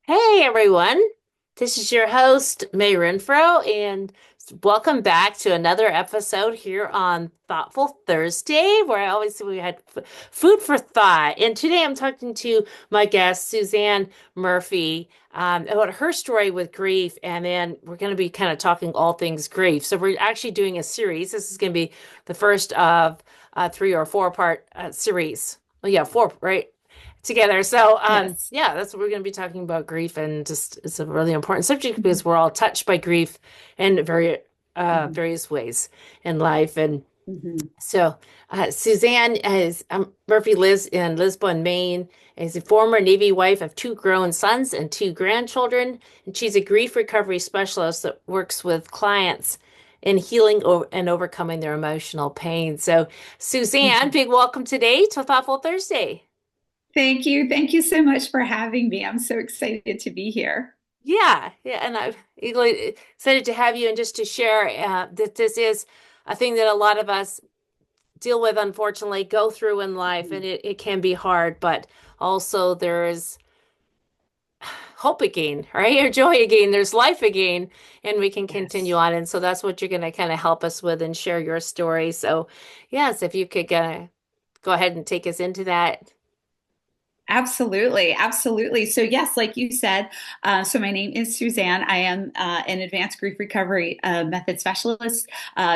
Hey everyone, this is your host, Mae Renfroe, and welcome back to another episode here on Thoughtful Thursday, where I always say we had food for thought. And today I'm talking to my guest, Susanne Murphy, about her story with grief, and then we're going to be kind of talking all things grief. So we're actually doing a series. This is going to be the first of three or four part series. Well, yeah, four, right? Together. So, Yes. yeah, that's what we're going to be talking about grief, and just it's a really important subject because we're all touched by grief in Mhm. various ways in life. And Mhm. so, Suzanne Murphy lives in Lisbon, Maine. Is a former Navy wife of two grown sons and two grandchildren, and she's a grief recovery specialist that works with clients in healing and overcoming their emotional pain. So, Suzanne, Mhm. big welcome today to Thoughtful Thursday. Thank you. Thank you so much for having me. I'm so excited to be here. Yeah, yeah, and I'm really excited to have you and just to share that this is a thing that a lot of us deal with, unfortunately, go through in life, and Mhm. it can be hard, but also there is hope again, right? Or joy again, there's life again, and we can continue Yes. on. And so that's what you're going to kind of help us with and share your story. So, yes, if you could go ahead and take us into that. Absolutely. Absolutely. So, yes, like you said, so my name is Suzanne. I am an advanced grief recovery method specialist,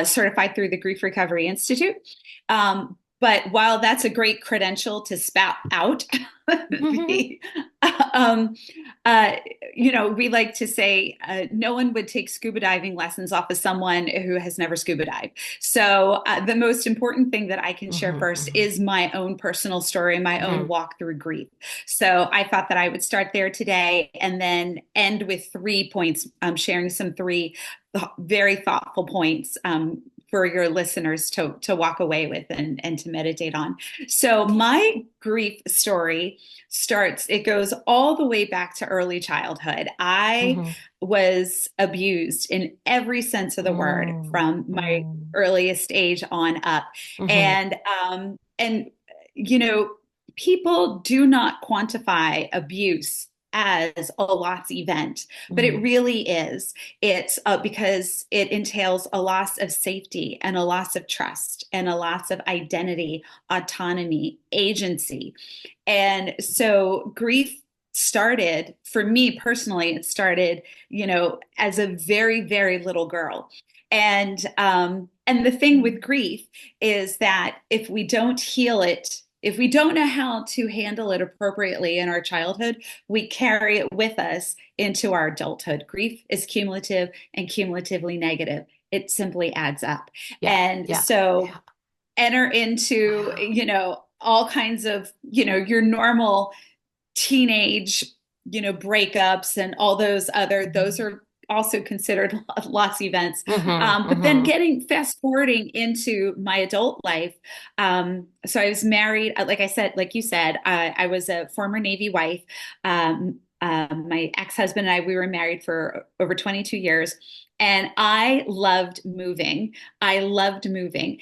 certified through the Grief Recovery Institute. But while that's a great credential to spout out, the, um, uh, we like to say no one would take scuba diving lessons off of someone who has never scuba dived. So, the most important thing that I can share Hmm. first is my own personal story, my own Hmm. walk through grief. So, I thought that I would start there today and then end with 3 points, sharing some three very thoughtful points for your listeners to walk away with and to meditate on. So, Okay. my grief story it goes all the way back to early childhood. I Hmm. was abused in every sense of the word Hmm. from my Hmm. earliest age on up. Hmm. And you know, people do not quantify abuse as a loss event, but it Hmm. really is. It's because it entails a loss of safety and a loss of trust and a loss of identity, autonomy, agency. And so grief started for me personally, it started, as a very, very little girl. And the thing with grief is that if we don't heal it, if we don't know how to handle it appropriately in our childhood, we carry it with us into our adulthood. Grief is cumulative and cumulatively negative. It simply adds up. Yeah, And yeah, so yeah. enter into, Wow. all kinds of, your normal teenage, breakups and all those Hmm. are also considered loss events. Hmm. But then Hmm. getting fast forwarding into my adult life. So I was married, like I said, like you said, I was a former Navy wife. My ex-husband and I, we were married for over 22 years. And I loved moving. I loved moving.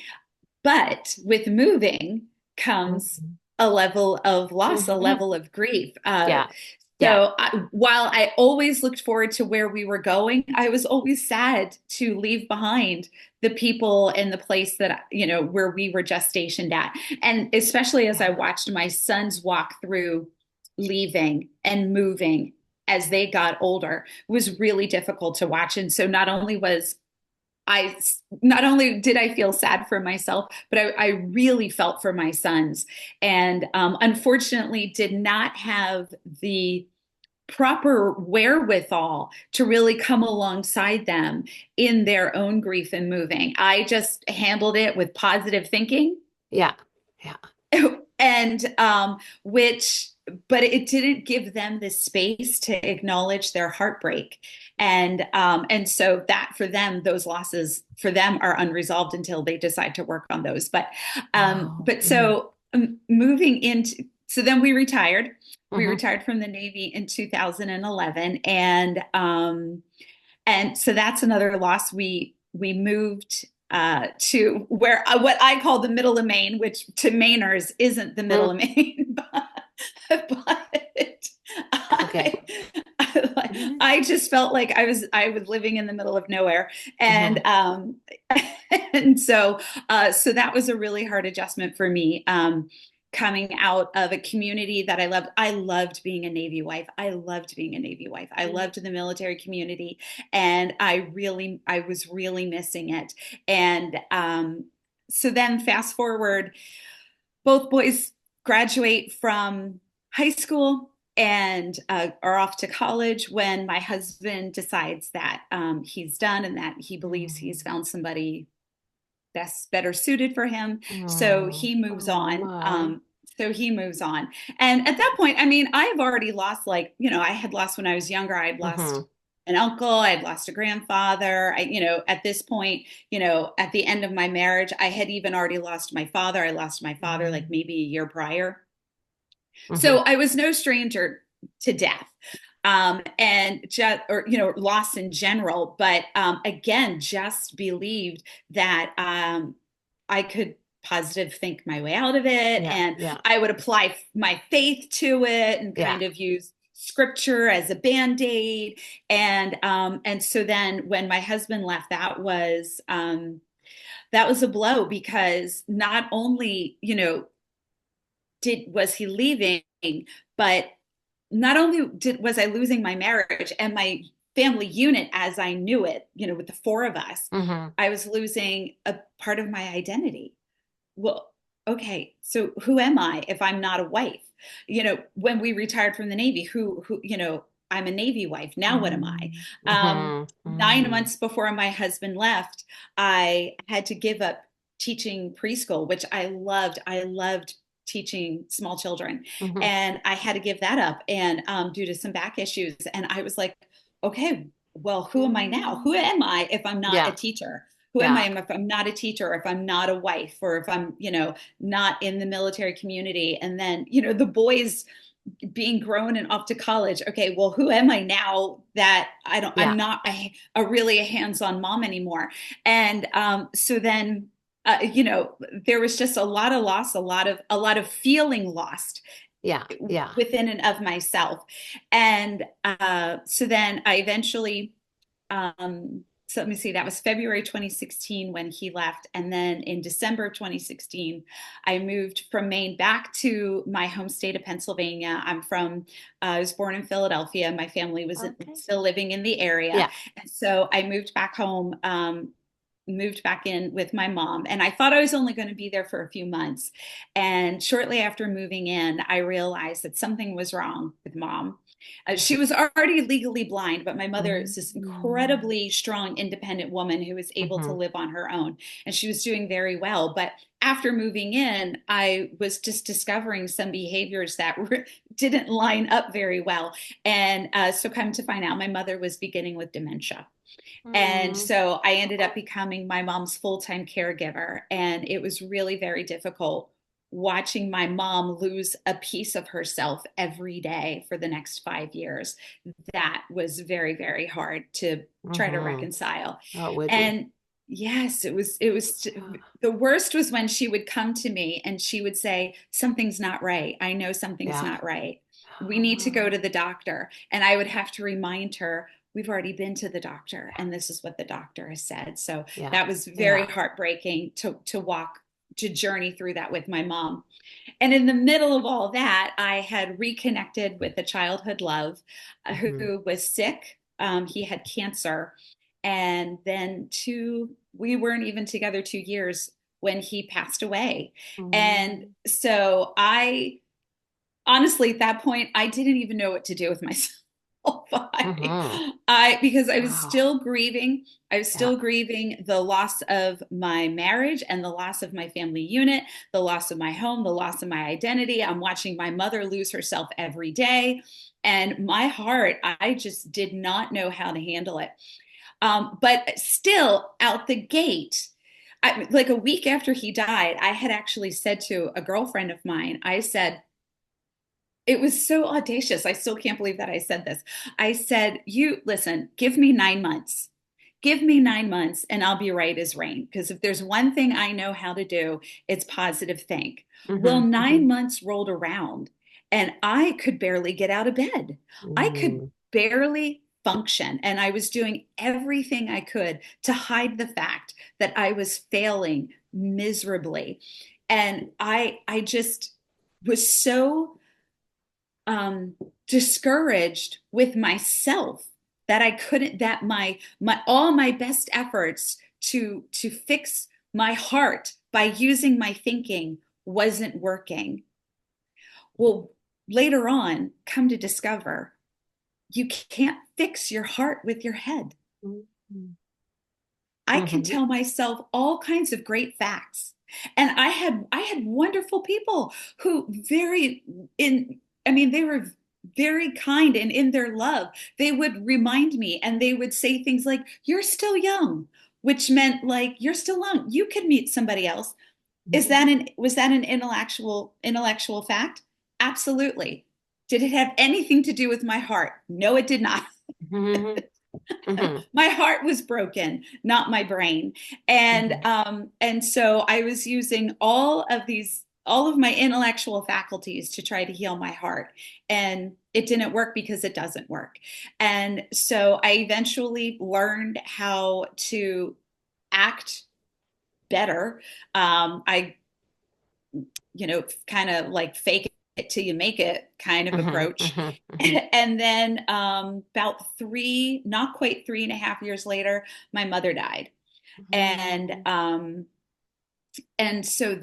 But with moving comes Hmm. a level of loss, a Hmm. level of grief. Yeah, yeah. While I always looked forward to where we were going, I was always sad to leave behind the people and the place that, where we were just stationed at. And especially as I Yeah. watched my sons walk through leaving and moving as they got older, it was really difficult to watch. And so I not only did I feel sad for myself, but I really felt for my sons, and unfortunately did not have the proper wherewithal to really come alongside them in their own grief and moving. I just handled it with positive thinking Yeah, yeah. and which but it didn't give them the space to acknowledge their heartbreak, and so that for them, those losses for them are unresolved until they decide to work on those. But Wow. but Hmm. so moving into so then we Hmm. retired from the Navy in 2011, and so that's another loss. We moved to where what I call the middle of Maine, which to Mainers isn't the middle Hmm. of Maine, but Okay. I just felt like I was living in the middle of nowhere. And Hmm. and so that was a really hard adjustment for me. Coming out of a community that I loved. I loved being a Navy wife. I loved being a Navy wife. I loved the military community, and I was really missing it. And so then fast forward, both boys graduate from high school and are off to college when my husband decides that he's done and that he believes he's found somebody that's better suited for him. So Oh, he moves oh on. my. So he moves on. And at that point, I mean, I've already lost, like, I had lost when I was younger. I'd lost Hmm. an uncle, I'd lost a grandfather. At this point, at the end of my marriage, I had even already lost my father. I lost my father like maybe a year prior. So Hmm. I was no stranger to death, and just, or loss in general. But again, just believed that I could positive think my way out of it, Yeah, and yeah, I would apply my faith to it and yeah. kind of use scripture as a band-aid. And so then when my husband left, that was a blow, because not only did was he leaving, but not only was I losing my marriage and my family unit as I knew it, with the four of us, Hmm. I was losing a part of my identity. Well, okay, so who am I if I'm not a wife? When we retired from the Navy, I'm a Navy wife. Now what am I? Hmm. Um, Hmm. 9 months before my husband left, I had to give up teaching preschool, which I loved. I loved teaching small children, Hmm. and I had to give that up, and due to some back issues. And I was like, okay, well, who am I now? Who am I if I'm not a Yeah, teacher? Who am I yeah, if I'm not a teacher, if I'm not a wife, or if I'm, not in the military community? And then, the boys being grown and off to college. Okay, well, who am I now that I'm yeah. not really a hands-on mom anymore? And so then, there was just a lot of loss, a lot of feeling lost Yeah, yeah. within and of myself. And so then I eventually, so let me see, that was February 2016 when he left. And then in December 2016, I moved from Maine back to my home state of Pennsylvania. I was born in Philadelphia. My family was Okay. still living in the area. Yeah. And so I moved back home, moved back in with my mom. And I thought I was only going to be there for a few months. And shortly after moving in, I realized that something was wrong with mom. She was already legally blind, but my mother is this Mm-hmm. incredibly strong, independent woman who was able to Hmm. live on her own. And she was doing very well. But after moving in, I was just discovering some behaviors that didn't line up very well. And so, come to find out, my mother was beginning with dementia. And Mm. so I ended up becoming my mom's full-time caregiver. And it was really very difficult watching my mom lose a piece of herself every day for the next 5 years. That was very, very hard to try to Hmm. reconcile. Oh, it would be. And yes, it was the worst was when she would come to me and she would say, something's not right. I know something's Yeah. not right. We need to go to the doctor. And I would have to remind her, we've already been to the doctor and this is what the doctor has said. So Yeah. that was very Yeah. heartbreaking to journey through that with my mom. And in the middle of all that, I had reconnected with a childhood love, Hmm. who was sick. He had cancer. And then we weren't even together 2 years when he passed away. And Mm. so honestly, at that point, I didn't even know what to do with myself. Hmm. Because I was Wow. still grieving. I was Yeah. still grieving the loss of my marriage and the loss of my family unit, the loss of my home, the loss of my identity. I'm watching my mother lose herself every day. And my heart, I just did not know how to handle it. But still, out the gate, like a week after he died, I had actually said to a girlfriend of mine, I said, it was so audacious. I still can't believe that I said this. I said, you listen, give me 9 months. Give me 9 months and I'll be right as rain. Because if there's one thing I know how to do, it's positive think. Well, Hmm. Hmm. 9 months rolled around and I could barely get out of bed. I could Mm. barely function. And I was doing everything I could to hide the fact that I was failing miserably. And I just was so um, discouraged with myself that I couldn't, that my all my best efforts to fix my heart by using my thinking wasn't working. Well, later on, come to discover you can't fix your heart with your head. I could Mm-hmm. tell myself all kinds of great facts. And I had wonderful people who very in I mean they were very kind, and in their love they would remind me, and they would say things like, you're still young, which meant like, you're still young, you could meet somebody else. Is that an was that an intellectual fact? Absolutely. Did it have anything to do with my heart? No, it did not. Mm-hmm. Mm-hmm. My heart was broken, not my brain. And so I was using all of my intellectual faculties to try to heal my heart. And it didn't work because it doesn't work. And so I eventually learned how to act better. I kind of like fake it till you make it kind of Mm-hmm. approach. Mm-hmm. And then about not quite 3.5 years later, my mother died. And Mm-hmm. and so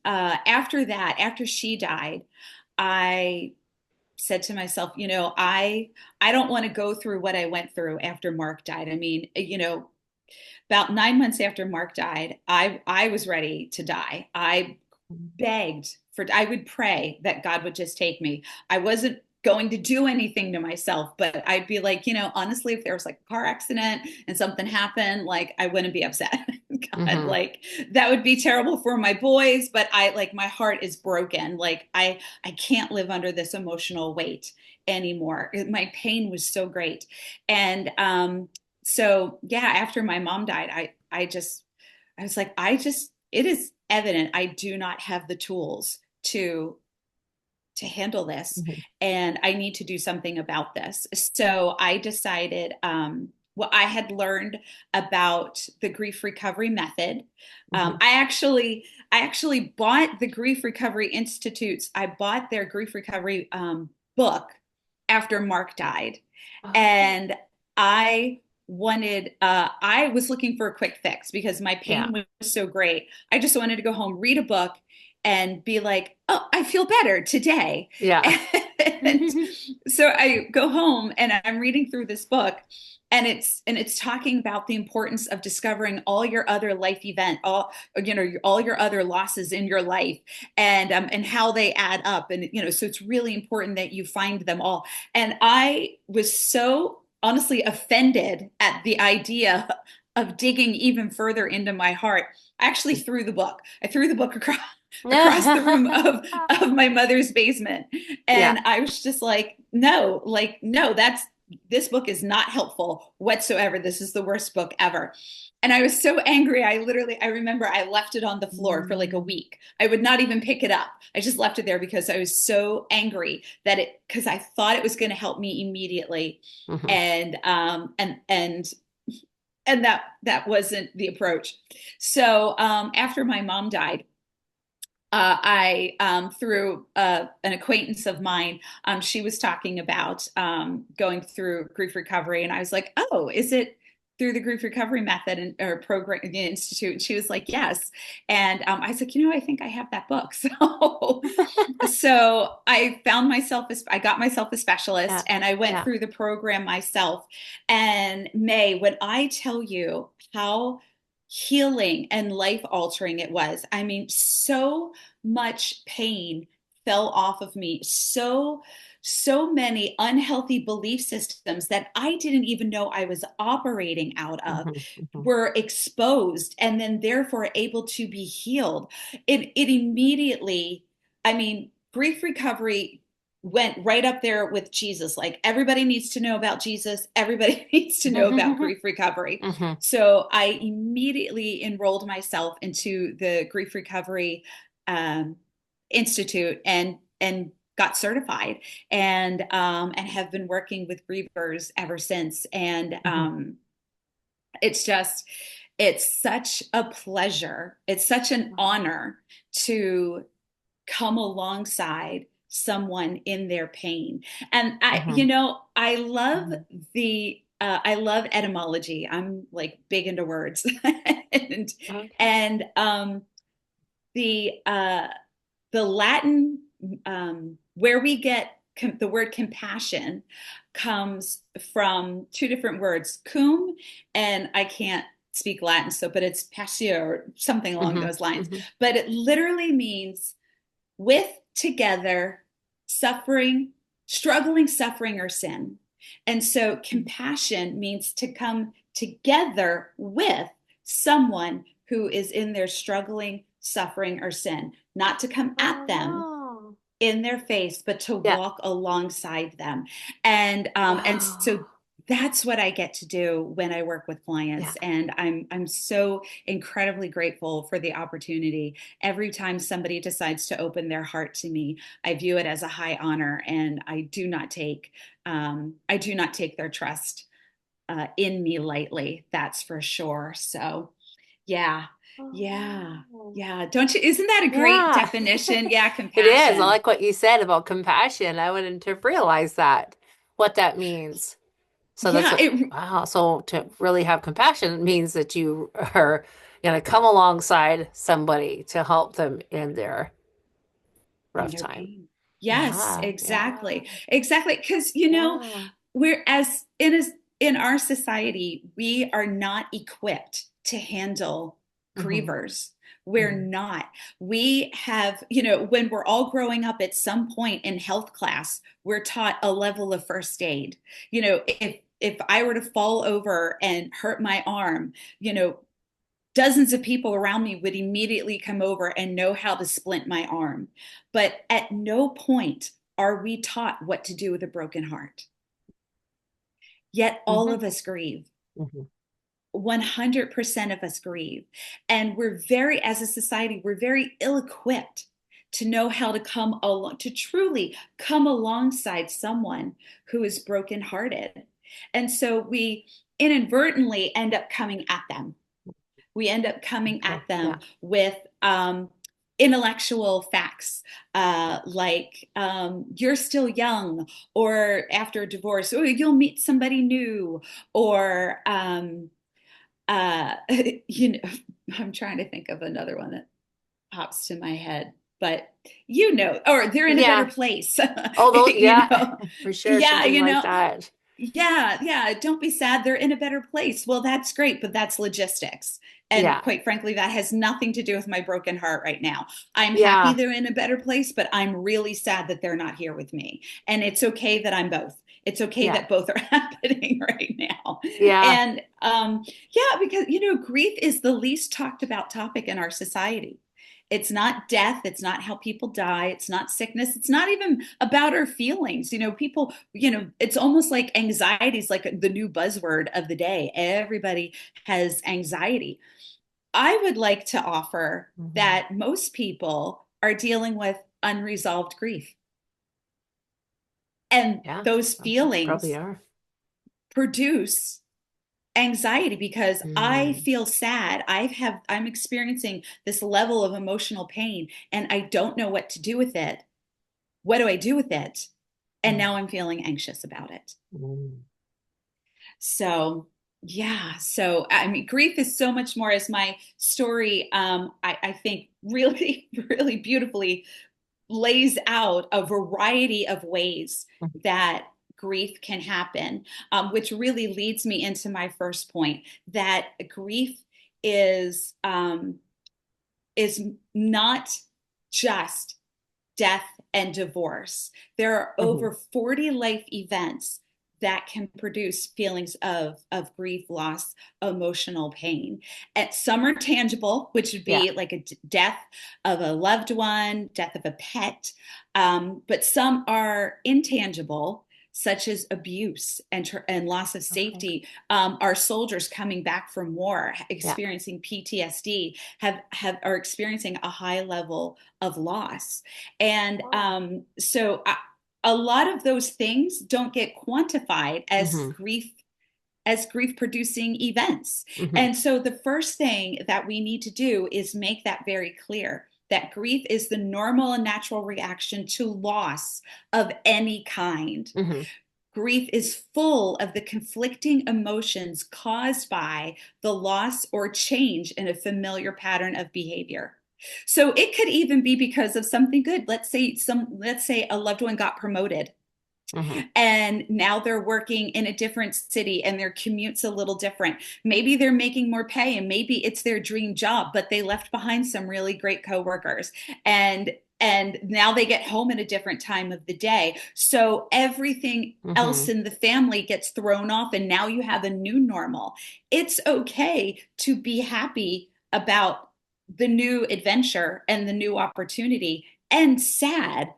after she died, I said to myself, I don't want to go through what I went through after Mark died. I mean, about 9 months after Mark died, I was ready to die. I would pray that God would just take me. I wasn't going to do anything to myself, but I'd be like, honestly, if there was like a car accident and something happened, like I wouldn't be upset. God, Mm-hmm. like that would be terrible for my boys, but I like my heart is broken. Like I can't live under this emotional weight anymore. My pain was so great. And so yeah, after my mom died, I was like, it is evident I do not have the tools to handle this, Mm-hmm. and I need to do something about this. So I decided, what I had learned about the grief recovery method. Mm-hmm. I actually bought the Grief Recovery Institute's. I bought their grief recovery book after Mark died, Oh, and I I was looking for a quick fix because my yeah. pain was so great. I just wanted to go home, read a book, and be like, oh, I feel better today. Yeah. And so I go home and I'm reading through this book, and it's talking about the importance of discovering all your other life event, all your other losses in your life, and how they add up. And so it's really important that you find them all. And I was so honestly offended at the idea of digging even further into my heart. I actually threw the book. I threw the book across the room of my mother's basement. Yeah. And I was just like, no, this book is not helpful whatsoever. This is the worst book ever. And I was so angry. I remember I left it on the floor for like a Mm-hmm. week. I would not even pick it up. I just left it there because I was so angry because I thought it was going to help me immediately. Mm-hmm. And that wasn't the approach. So after my mom died, I through an acquaintance of mine, she was talking about going through grief recovery, and I was like, "Oh, is it through the grief recovery method or program, the institute?" And she was like, "Yes." And I was like, I think I have that book. So I got myself a specialist, Yeah. and I went Yeah. through the program myself. And May, when I tell you how healing and life altering it was, I mean, so much pain fell off of me. So many unhealthy belief systems that I didn't even know I was operating out of Mm-hmm. Mm-hmm. were exposed, and then therefore able to be healed. It immediately, I mean, grief recovery went right up there with Jesus. Like, everybody needs to know about Jesus. Everybody needs to know about Mm-hmm. grief recovery. Mm-hmm. So I immediately enrolled myself into the Grief Recovery um, Institute, and got certified and have been working with grievers ever since. And Mhm. it's just, it's such a pleasure. It's such an honor to come alongside someone in their pain. And Mhm. Mhm. I love etymology. I'm like big into words, and Okay. and the the Latin, where we get the word compassion comes from two different words, cum, and I can't speak Latin, so, but it's passio or something along Mhm. those lines. Mhm. But it literally means with, together, suffering, struggling, suffering, or sin. And so compassion means to come together with someone who is in their struggling, suffering, or sin, not to come at them Oh, in their face, but to yeah. walk alongside them. And Wow. so that's what I get to do when I work with Yeah. clients. And I'm so incredibly grateful for the opportunity. Every time somebody decides to open their heart to me, I view it as a high honor, and I do not take their trust in me lightly. That's for sure. So yeah, yeah, Oh, yeah. Don't you? Isn't that a great yeah. definition? Yeah, It is. I compassion. like what you said about compassion. I wouldn't have realized that, what that means. So that's Yeah, what, wow. So to really have compassion means that you are going to come alongside somebody to help them in their in rough their time. pain. Yes, Yeah. Yeah. exactly. Exactly. Because, Yeah. we're in our society, we are not equipped to handle Hmm. grievers. We're Hmm. not. We have, when we're all growing up at some point in health class, we're taught a level of first aid. If I were to fall over and hurt my arm, dozens of people around me would immediately come over and know how to splint my arm. But at no point are we taught what to do with a broken heart. Yet all Hmm. of us grieve. Hmm. 100% of us grieve. And as a society, we're very ill equipped to know how to to truly come alongside someone who is brokenhearted. And so we inadvertently end up coming at them. We end up coming at Okay. them Yeah. with intellectual facts, like you're still young, or after a divorce, or you'll meet somebody new, or uh, you know, I'm trying to think of another one that pops to my head, but or they're in a better Yeah. place. Oh, those, you yeah, know, for sure. yeah, Something like that. yeah, don't be sad. They're in a better place. Well, that's great, but that's logistics. And Yeah. quite frankly, that has nothing to do with my broken heart right now. I'm happy Yeah. they're in a better place, but I'm really sad that they're not here with me. And it's okay that I'm both. It's okay Yeah. that both are happening right now. Yeah. And yeah, because, grief is the least talked about topic in our society. It's not death. It's not how people die. It's not sickness. It's not even about our feelings. People, it's almost like anxiety is like the new buzzword of the day. Everybody has anxiety. I would like to offer Hmm. that most people are dealing with unresolved grief. And Yeah. those Probably feelings are. produce anxiety because I Mm. feel sad. I'm experiencing this level of emotional pain and I don't know what to do with it. What do I do with it? And Mm. now I'm feeling anxious about it. Mm. So, yeah. So, I mean, grief is so much more, as my story, I think, really, really beautifully lays out a variety of ways that grief can happen, which really leads me into my first point, that grief is um, is not just death and divorce. There are Mhm. over 40 life events that can produce feelings of grief, loss, emotional pain. And some are tangible, which would Yeah. be like a death of a loved one, death of a pet. But some are intangible, such as abuse and loss of Okay. safety. Our soldiers coming back from war, Yeah. experiencing PTSD, are experiencing a high level of loss. And Oh. a lot of those things don't get quantified Mm-hmm. as grief producing events. Mm-hmm. And so the first thing that we need to do is make that very clear, that grief is the normal and natural reaction to loss of any kind. Mm-hmm. Grief is full of the conflicting emotions caused by the loss or change in a familiar pattern of behavior. So it could even be because of something good. Let's say a loved one got promoted Mm-hmm. and now they're working in a different city and their commute's a little different. Maybe they're making more pay and maybe it's their dream job, but they left behind some really great coworkers, and now they get home at a different time of the day. So everything Mm-hmm. else in the family gets thrown off and now you have a new normal. It's okay to be happy about the new adventure and the new opportunity, and sad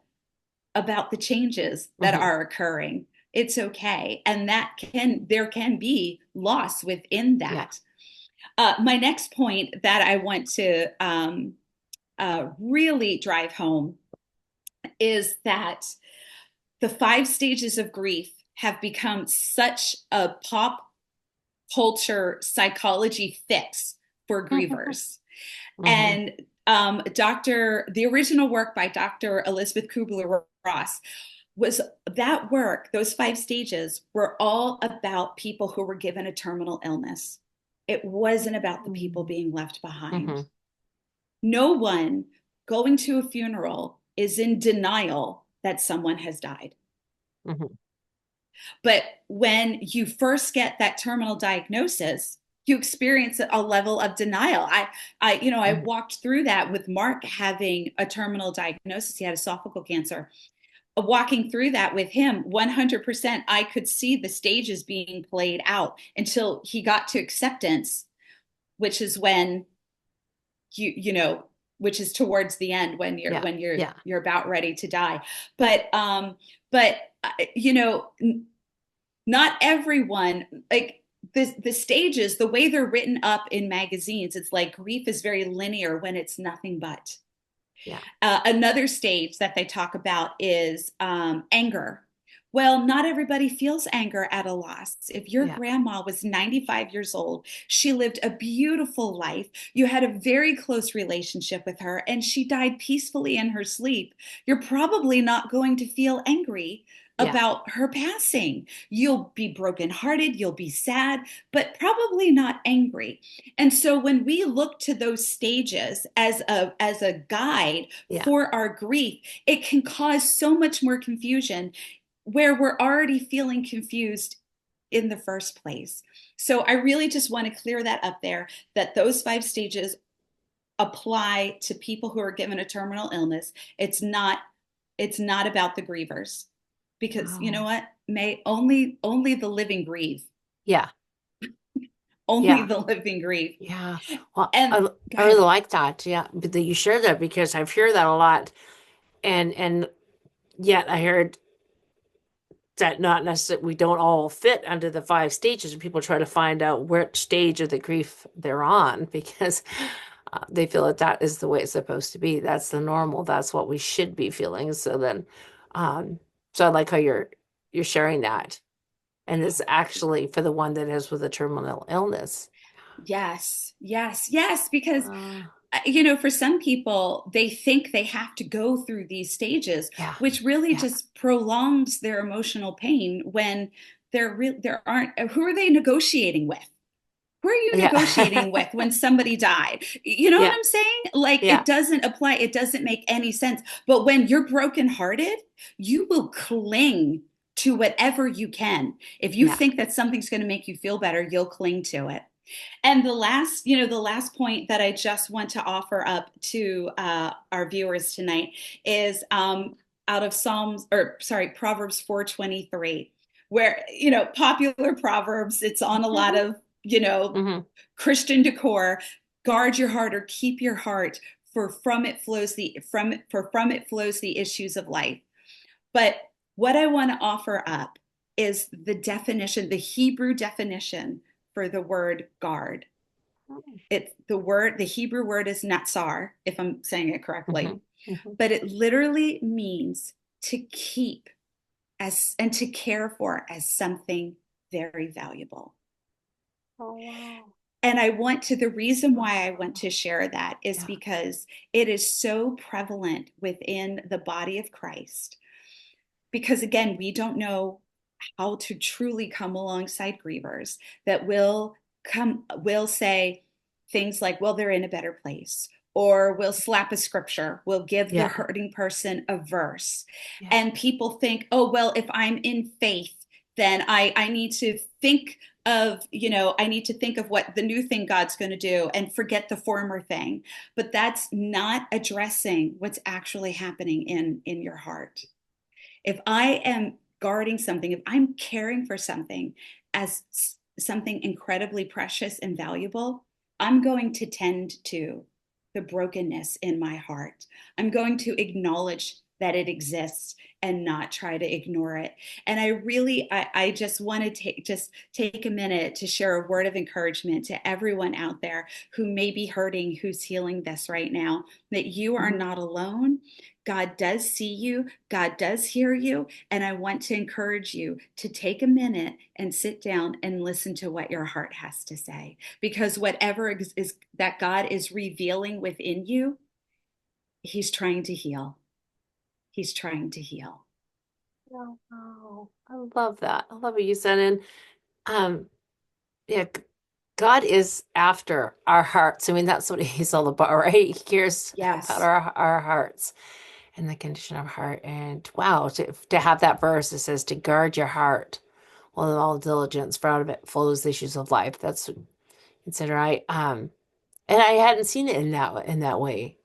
about the changes that Mm-hmm. are occurring. It's okay. And there can be loss within Yeah. that. My next point that I want to really drive home is that the 5 stages of grief have become such a pop culture psychology fix for grievers. Mm-hmm. And the original work by Dr. Elizabeth Kubler-Ross was that work, those 5 stages were all about people who were given a terminal illness. It wasn't about the people being left behind. Mm-hmm. No one going to a funeral is in denial that someone has died. Mm-hmm. But when you first get that terminal diagnosis, you experience a level of denial. I Mm-hmm. walked through that with Mark having a terminal diagnosis. He had esophageal cancer. Walking through that with him 100%, I could see the stages being played out until he got to acceptance, which is when you know which is towards the end when you're Yeah. when you're Yeah. you're about ready to die. But you know, not everyone, like, the stages, the way they're written up in magazines, it's like grief is very linear when it's nothing but. Yeah. Another stage that they talk about is anger. Well, not everybody feels anger at a loss. If your Yeah. grandma was 95 years old, she lived a beautiful life, you had a very close relationship with her, and she died peacefully in her sleep, you're probably not going to feel angry Yeah. about her passing. You'll be brokenhearted, you'll be sad, but probably not angry. And so when we look to those stages as a guide Yeah. for our grief, it can cause so much more confusion where we're already feeling confused in the first place. So I really just want to clear that up there, that those 5 stages apply to people who are given a terminal illness. It's not about the grievers, because you know Oh. what? May only the living grieve. Yeah. Only Yeah. the living grieve. Yeah. Well, And go I really ahead. like that. Yeah. But that you share that because I've heard that a lot. And yet I heard that not necessarily we don't all fit under the 5 stages, and people try to find out which stage of the grief they're on because they feel that that is the way it's supposed to be. That's the normal. That's what we should be feeling. So then, um, so I like how you're sharing that, and it's actually for the one that is with a terminal illness. Yes, yes, yes, because Uh, for some people, they think they have to go through these stages, yeah, which really yeah, just prolongs their emotional pain when there aren't. Who are they negotiating with? Who are you yeah, negotiating with when somebody died? You know what yeah, I'm saying? Like, yeah, it doesn't apply. It doesn't make any sense. But when you're brokenhearted, you will cling to whatever you can. If you yeah. think that something's going to make you feel better, you'll cling to it. And the last point that I just want to offer up to our viewers tonight is out of Proverbs 4:23, where, popular Proverbs, it's on a lot of, Hmm. Christian decor. Guard your heart, or keep your heart, for from it flows the issues of life. But what I want to offer up is the definition, the Hebrew definition for the word guard. It's the Hebrew word is natsar, if I'm saying it correctly, Mhm. Mhm. but it literally means to keep as and to care for as something very valuable. Oh, wow. And the reason why I want Wow. to share that is Yeah. because it is so prevalent within the body of Christ. Because again, we don't know how to truly come alongside grievers that will say things like, well, they're in a better place, or we'll slap a scripture, we'll give the Yeah. hurting person a verse. Yeah. And people think, oh, well, if I'm in faith, then I need to think I need to think of what the new thing God's going to do and forget the former thing. But that's not addressing what's actually happening in your heart. If I am guarding something, if I'm caring for something as something incredibly precious and valuable, I'm going to tend to the brokenness in my heart. I'm going to acknowledge that it exists and not try to ignore it. And I just want to take a minute to share a word of encouragement to everyone out there who may be hurting, who's healing this right now, that you are Mhm. not alone. God does see you, God does hear you, and I want to encourage you to take a minute and sit down and listen to what your heart has to say. Because whatever is that God is revealing within you, He's trying to heal. He's trying to heal. Wow. Wow. I love that. I love what you said. And um, yeah, God is after our hearts. I mean, that's what he's all about, right? He cares about Yes. our hearts and the condition of our heart. And wow, to have that verse that says to guard your heart with all diligence, for out of it flows the issues of life. That's consider I and I hadn't seen it in that way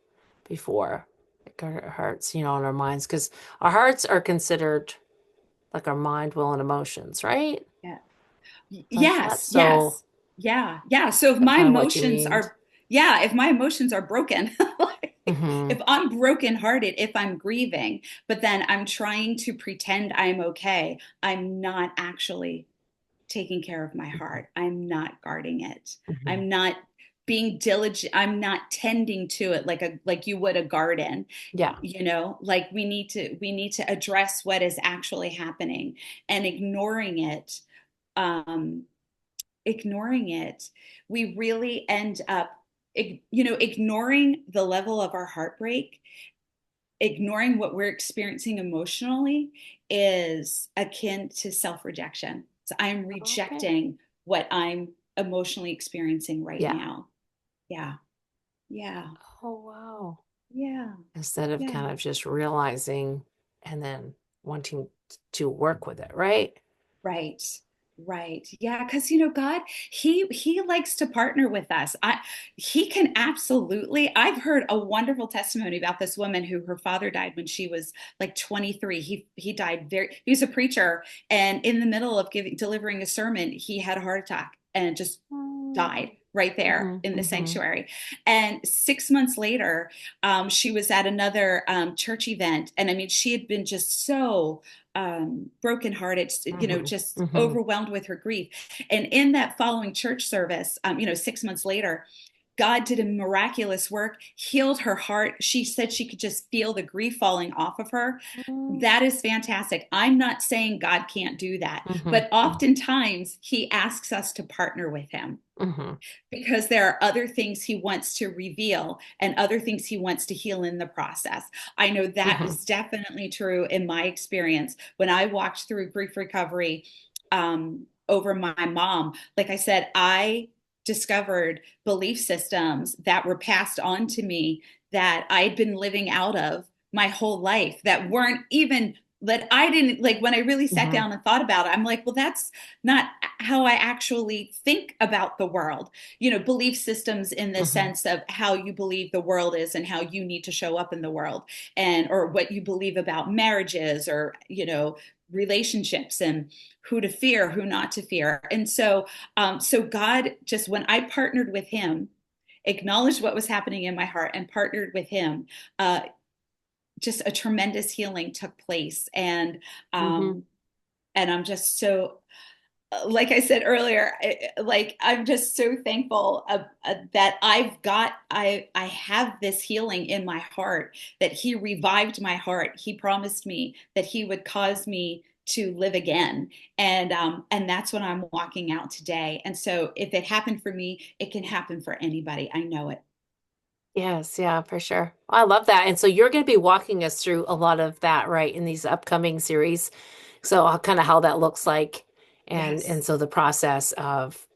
before. Like our hearts, and our minds, because our hearts are considered like our mind, will, and emotions, right? Yeah. So like that. Yes, So yes. Yeah, yeah. So that kind of what you mean. if my emotions are broken, like, Mm-hmm. if I'm brokenhearted, if I'm grieving, but then I'm trying to pretend I'm okay, I'm not actually taking care of my heart. I'm not guarding it. Hmm. I'm not being diligent. I'm not tending to it like you would a garden. Yeah. Like we need to address what is actually happening, and um ignoring it, we really end up, ignoring the level of our heartbreak, ignoring what we're experiencing emotionally is akin to self rejection. So I'm Okay. rejecting what I'm emotionally experiencing right Yeah. now. Yeah. Yeah. Oh, wow. Yeah. Instead of Yeah. kind of just realizing and then wanting to work with it, right? Right. Right. Yeah, because God, he likes to partner with us. He can absolutely. I've heard a wonderful testimony about this woman who her father died when she was like 23. He died he was a preacher, and in the middle of delivering a sermon, he had a heart attack and just died right there Mm-hmm. in the Mm-hmm. sanctuary. And 6 months later, she was at another church event, and I mean, she had been just so brokenhearted, Mm-hmm. just Mm-hmm. overwhelmed with her grief. And in that following church service, 6 months later, God did a miraculous work, healed her heart. She said she could just feel the grief falling off of her. That is fantastic. I'm not saying God can't do that, Mm-hmm. but oftentimes He asks us to partner with Him Mm-hmm. because there are other things He wants to reveal and other things He wants to heal in the process. I know that Mm-hmm. is definitely true in my experience when I walked through grief recovery over my mom. Like I said, I discovered belief systems that were passed on to me that I'd been living out of my whole life that weren't even that I didn't like when I really sat Mm-hmm. down and thought about it. I'm like, well, that's not how I actually think about the world. Belief systems in the Mm-hmm. sense of how you believe the world is and how you need to show up in the world, and or what you believe about marriages, or relationships, and who to fear, who not to fear. And so God, just when I partnered with Him, acknowledged what was happening in my heart and partnered with Him, just a tremendous healing took place. Mm-hmm. And I'm just so, like I said earlier, like I'm just so thankful that I have this healing in my heart, that he revived my heart. He promised me that he would cause me to live again, and that's what I'm walking out today. And so if it happened for me, it can happen for anybody. I know it. Yes, yeah, for sure. I love that. And so you're going to be walking us through a lot of that, right, in these upcoming series. So kind of how that looks like, and Yes, so the process of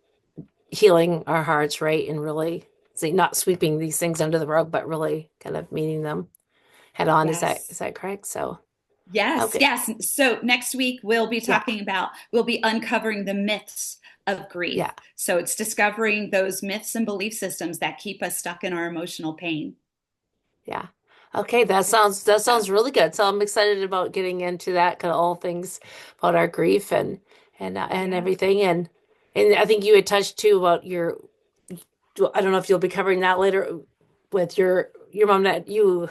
healing our hearts, right, and really say not sweeping these things under the rug, but really kind of meeting them head on. Is yes. that correct? So Yes, okay, yes. So next week yeah, we'll be uncovering the myths of grief. yeah. So it's discovering those myths and belief systems that keep us stuck in our emotional pain. Yeah. Okay, that Yeah, sounds really good. So I'm excited about getting into that kind of all things about our grief and yeah. everything and I think you had touched too about your I don't know if you'll be covering that later with your mom that you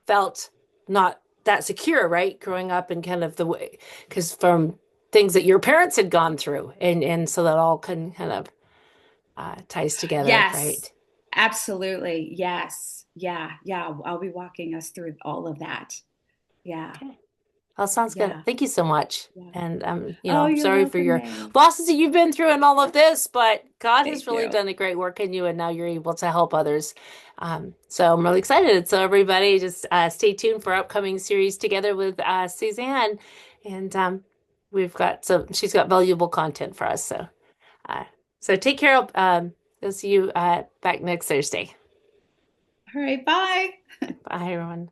felt not that secure, right? Growing up and kind of the way because from things that your parents had gone through and so that all can kind of ties together, Yes, right? absolutely. Yes. Yeah, yeah. I'll be walking us through all of that. Yeah, Okay. That sounds good. yeah, Thank you so much. yeah. And Oh, you're sorry for welcome, your May. losses that you've been through and all of this, but God has Thank really you. done a great work in you, and now you're able to help others. So I'm really excited. So everybody, just stay tuned for upcoming series together with Suzanne, and she's got valuable content for us. Uh, so take care. We'll see you back next Thursday. All right, bye. Bye, everyone.